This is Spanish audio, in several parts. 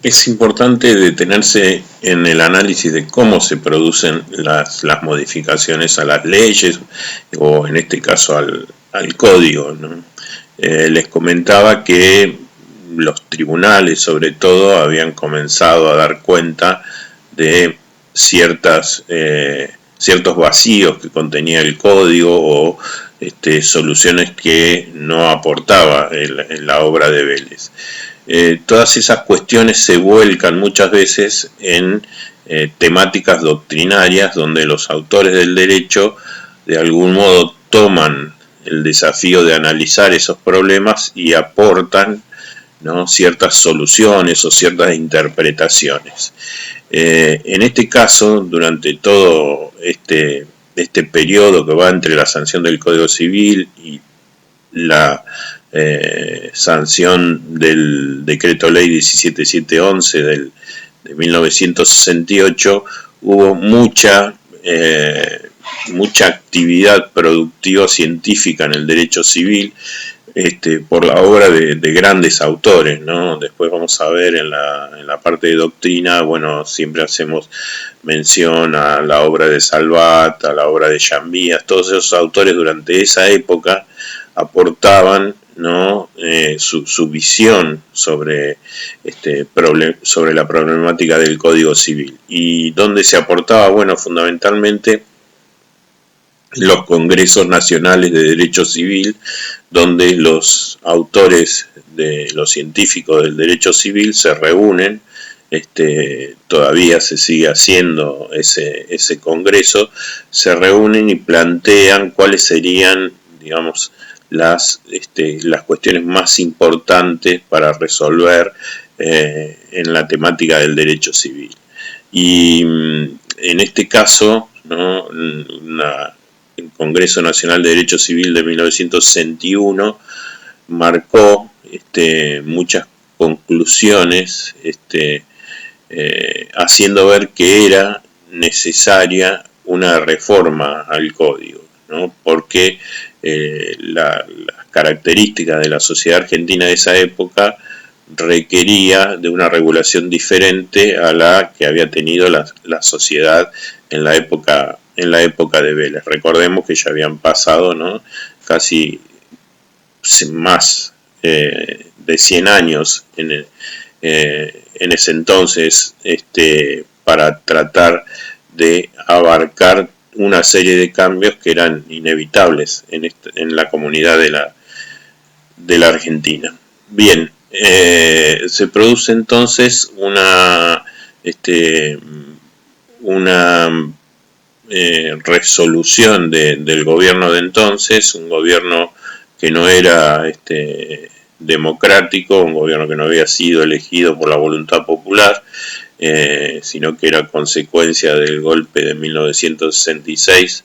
Es importante detenerse en el análisis de cómo se producen las modificaciones a las leyes o en este caso al código, ¿no? Les comentaba que los tribunales sobre todo habían comenzado a dar cuenta de ciertos vacíos que contenía el código o soluciones que no aportaba en la obra de Vélez. Todas esas cuestiones se vuelcan muchas veces en temáticas doctrinarias donde los autores del derecho de algún modo toman el desafío de analizar esos problemas y aportan, ¿no?, ciertas soluciones o ciertas interpretaciones. En este caso, durante todo este periodo que va entre la sanción del Código Civil y la sanción del Decreto Ley 17711 de 1968, hubo mucha actividad productiva científica en el derecho civil, por la obra de grandes autores, ¿no? Después vamos a ver en la parte de doctrina, bueno, siempre hacemos mención a la obra de Salvat, a la obra de Llambías. Todos esos autores durante esa época aportaban, ¿no?, su visión sobre la problemática del Código Civil. ¿Y dónde se aportaba? Bueno, fundamentalmente los congresos nacionales de derecho civil, donde los autores, los científicos del derecho civil se reúnen. Todavía se sigue haciendo ese congreso, se reúnen y plantean cuáles serían, digamos, las cuestiones más importantes para resolver en la temática del derecho civil. Y en este caso, ¿no?, el Congreso Nacional de Derecho Civil de 1961 marcó muchas conclusiones, haciendo ver que era necesaria una reforma al código, ¿no?, porque las características de la sociedad argentina de esa época requería de una regulación diferente a la que había tenido la sociedad en la época de Vélez. Recordemos que ya habían pasado, ¿no?, casi más de 100 años en ese entonces, para tratar de abarcar una serie de cambios que eran inevitables en la comunidad de la Argentina. Bien, se produce entonces una resolución del gobierno de entonces, un gobierno que no era democrático, un gobierno que no había sido elegido por la voluntad popular, sino que era consecuencia del golpe de 1966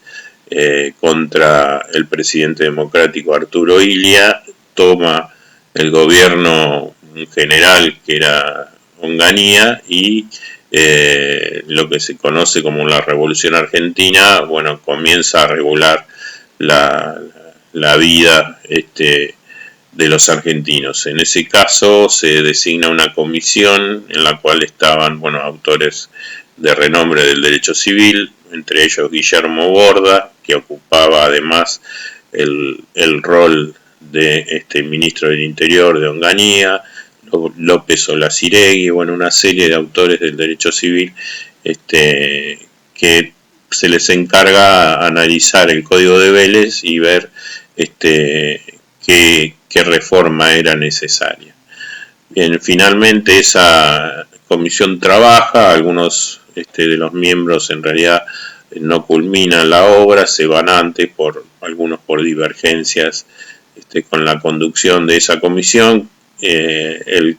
contra el presidente democrático Arturo Illia. Toma el gobierno un general que era Onganía y lo que se conoce como la Revolución Argentina, bueno, comienza a regular la vida de los argentinos. En ese caso se designa una comisión en la cual estaban, bueno, autores de renombre del derecho civil, entre ellos Guillermo Borda, que ocupaba además el rol de ministro del Interior de Onganía, López Olaciregui, bueno, una serie de autores del derecho civil que se les encarga analizar el Código de Vélez y ver qué reforma era necesaria. Bien, finalmente esa comisión trabaja, algunos de los miembros en realidad no culminan la obra, se van antes, algunos por divergencias con la conducción de esa comisión. El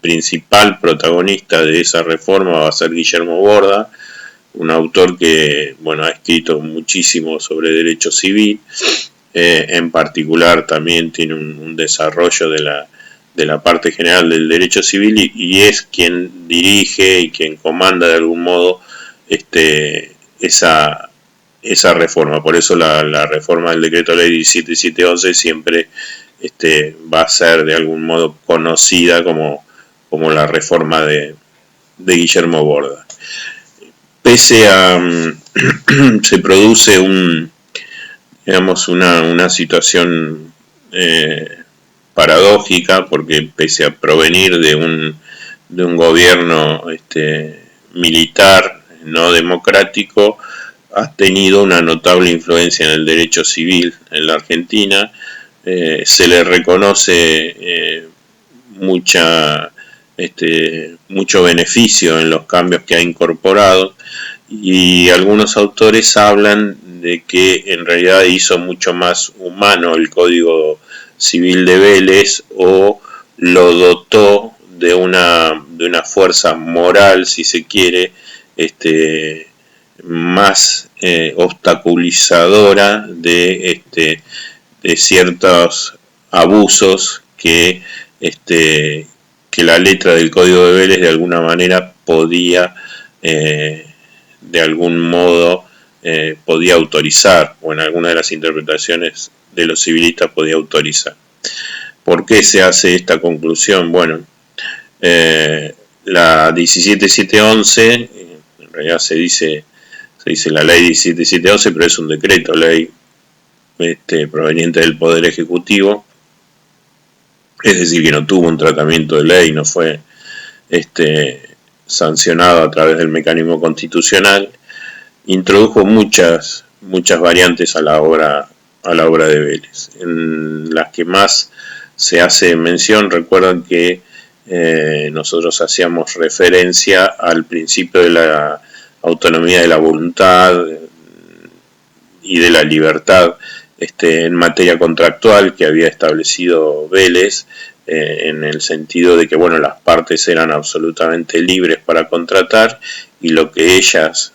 principal protagonista de esa reforma va a ser Guillermo Borda, un autor que, bueno, ha escrito muchísimo sobre derecho civil, en particular también tiene un desarrollo de la parte general del derecho civil y es quien dirige y quien comanda de algún modo esa reforma. Por eso la reforma del Decreto Ley 17711 siempre va a ser de algún modo conocida como como la reforma de Guillermo Borda. Pese a se produce una situación paradójica, porque pese a provenir de un gobierno militar no democrático, ha tenido una notable influencia en el derecho civil en la Argentina. Se le reconoce mucho beneficio en los cambios que ha incorporado, y algunos autores hablan de que en realidad hizo mucho más humano el Código Civil de Vélez, o lo dotó de una fuerza moral, si se quiere, más obstaculizadora de ciertos abusos que la letra del Código de Vélez de alguna manera podía de algún modo podía autorizar, o en alguna de las interpretaciones de los civilistas podía autorizar. ¿Por qué se hace esta conclusión? Bueno, la 17711, en realidad se dice la ley 17711, pero es un decreto ley proveniente del Poder Ejecutivo, es decir, que no tuvo un tratamiento de ley, no fue sancionado a través del mecanismo constitucional. Introdujo muchas variantes a la obra de Vélez. En las que más se hace mención, recuerdan que nosotros hacíamos referencia al principio de la autonomía de la voluntad y de la libertad en materia contractual que había establecido Vélez, en el sentido de que las partes eran absolutamente libres para contratar, y lo que ellas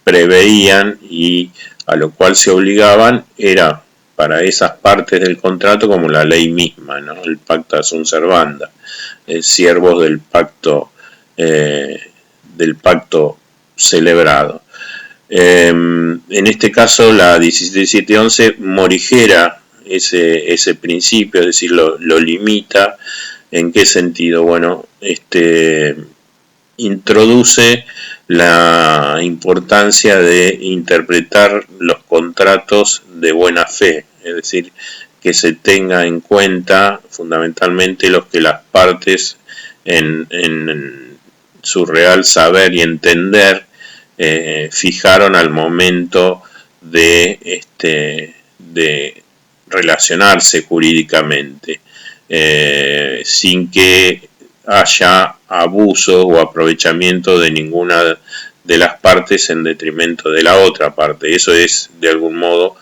preveían y a lo cual se obligaban era para esas partes del contrato como la ley misma, ¿no? El pacta sunt servanda, siervos del pacto celebrado. En este caso la 17711 morigera ese principio, es decir, lo limita. ¿En qué sentido? Bueno, introduce la importancia de interpretar los contratos de buena fe, es decir, que se tenga en cuenta fundamentalmente los que las partes en su real saber y entender fijaron al momento de relacionarse jurídicamente, sin que haya abuso o aprovechamiento de ninguna de las partes en detrimento de la otra parte. Eso es, de algún modo,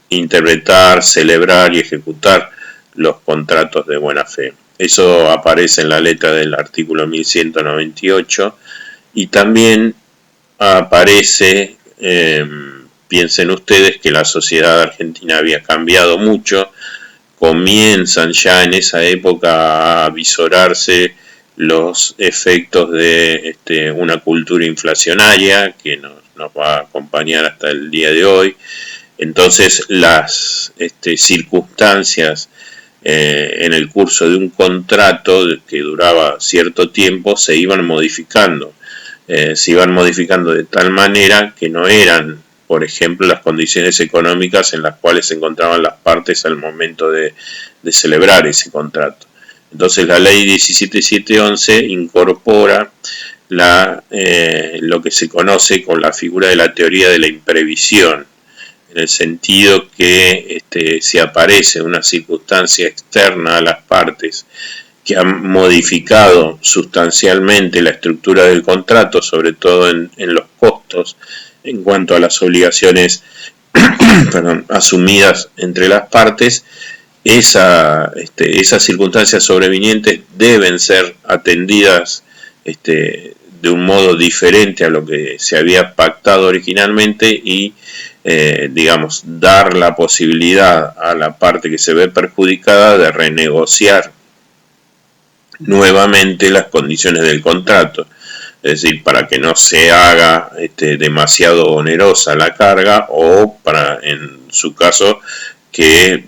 interpretar, celebrar y ejecutar los contratos de buena fe. Eso aparece en la letra del artículo 1198, y también aparece, piensen ustedes que la sociedad argentina había cambiado mucho, comienzan ya en esa época a visorarse los efectos de una cultura inflacionaria que nos va a acompañar hasta el día de hoy. Entonces las circunstancias en el curso de un contrato que duraba cierto tiempo se iban modificando de tal manera que no eran, por ejemplo, las condiciones económicas en las cuales se encontraban las partes al momento de celebrar ese contrato. Entonces la ley 17711 incorpora lo que se conoce con la figura de la teoría de la imprevisión, en el sentido que si aparece una circunstancia externa a las partes que ha modificado sustancialmente la estructura del contrato, sobre todo en los costos, en cuanto a las obligaciones asumidas entre las partes, esas circunstancias sobrevinientes deben ser atendidas de un modo diferente a lo que se había pactado originalmente, y dar la posibilidad a la parte que se ve perjudicada de renegociar nuevamente las condiciones del contrato, es decir, para que no se haga demasiado onerosa la carga, o en su caso que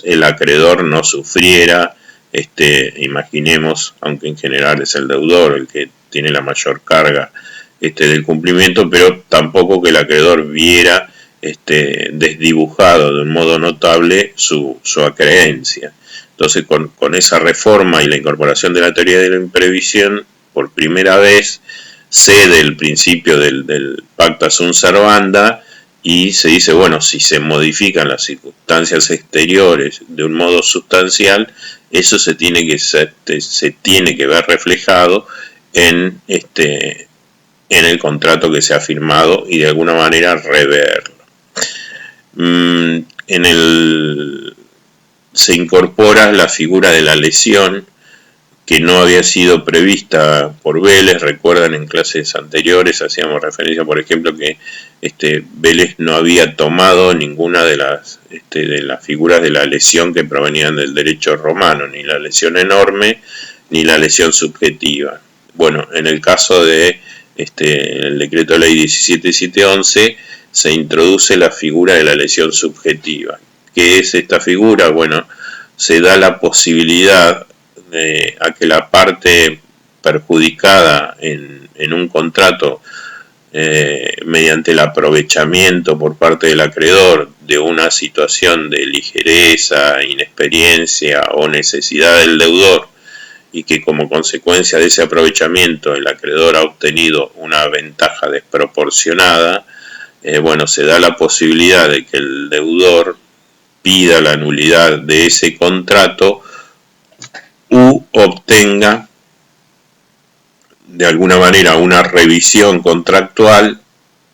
el acreedor no sufriera imaginemos, aunque en general es el deudor el que tiene la mayor carga del cumplimiento, pero tampoco que el acreedor viera desdibujado de un modo notable su acreencia. Entonces, con esa reforma y la incorporación de la teoría de la imprevisión, por primera vez cede el principio del pacta sunt servanda y se dice, bueno, si se modifican las circunstancias exteriores de un modo sustancial, eso se tiene que ver reflejado en el contrato que se ha firmado y de alguna manera reverlo. Se incorpora la figura de la lesión, que no había sido prevista por Vélez. Recuerdan, en clases anteriores hacíamos referencia, por ejemplo, que Vélez no había tomado ninguna de las figuras de la lesión que provenían del derecho romano, ni la lesión enorme ni la lesión subjetiva. Bueno, en el caso de el decreto de ley 17711 se introduce la figura de la lesión subjetiva. ¿Qué es esta figura? Bueno, se da la posibilidad a que la parte perjudicada en un contrato mediante el aprovechamiento por parte del acreedor de una situación de ligereza, inexperiencia o necesidad del deudor, y que como consecuencia de ese aprovechamiento el acreedor ha obtenido una ventaja desproporcionada, bueno, se da la posibilidad de que el deudor pida la nulidad de ese contrato u obtenga de alguna manera una revisión contractual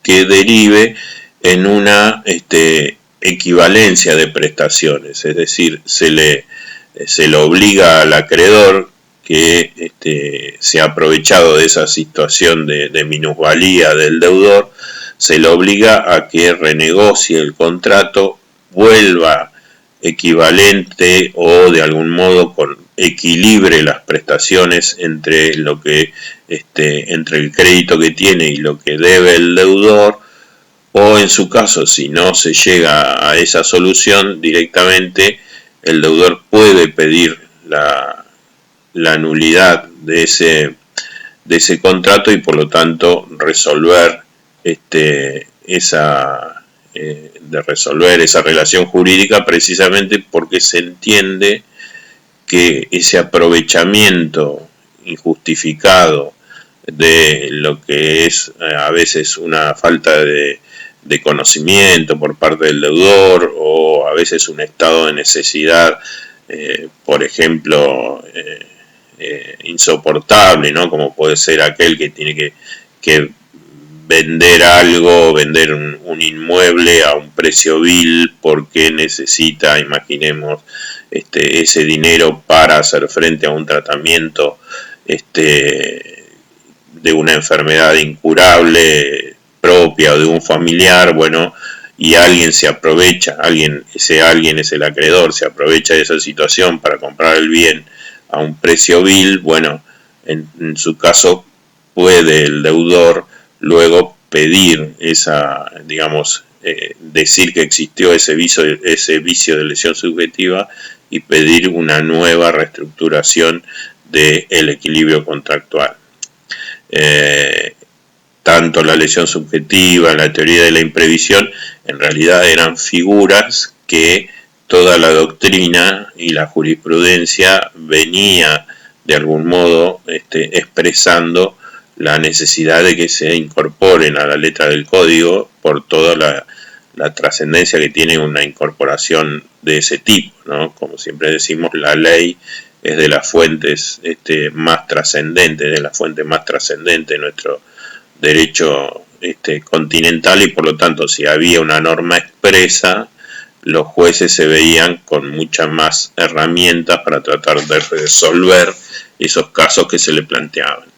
que derive en una equivalencia de prestaciones, es decir, se le obliga al acreedor que se ha aprovechado de esa situación de minusvalía del deudor, se le obliga a que renegocie el contrato, vuelva equivalente o de algún modo equilibre las prestaciones entre lo que entre el crédito que tiene y lo que debe el deudor, o en su caso, si no se llega a esa solución, directamente el deudor puede pedir la nulidad de ese contrato y por lo tanto resolver esa relación jurídica, precisamente porque se entiende que ese aprovechamiento injustificado de lo que es a veces una falta de conocimiento por parte del deudor, o a veces un estado de necesidad, por ejemplo, insoportable, ¿no? Como puede ser aquel que tiene que vender algo, vender un inmueble a un precio vil porque necesita, imaginemos, ese dinero para hacer frente a un tratamiento de una enfermedad incurable propia o de un familiar, bueno, y alguien se aprovecha, ese alguien es el acreedor, se aprovecha de esa situación para comprar el bien a un precio vil. Bueno, en su caso puede el deudor luego pedir decir que existió ese vicio de lesión subjetiva y pedir una nueva reestructuración del equilibrio contractual. Tanto la lesión subjetiva, la teoría de la imprevisión, en realidad eran figuras que toda la doctrina y la jurisprudencia venía de algún modo expresando la necesidad de que se incorporen a la letra del código por toda la trascendencia que tiene una incorporación de ese tipo, ¿no? Como siempre decimos, la ley es de las fuentes más trascendentes, de la fuente más trascendente de nuestro derecho continental, y por lo tanto, si había una norma expresa, los jueces se veían con muchas más herramientas para tratar de resolver esos casos que se le planteaban.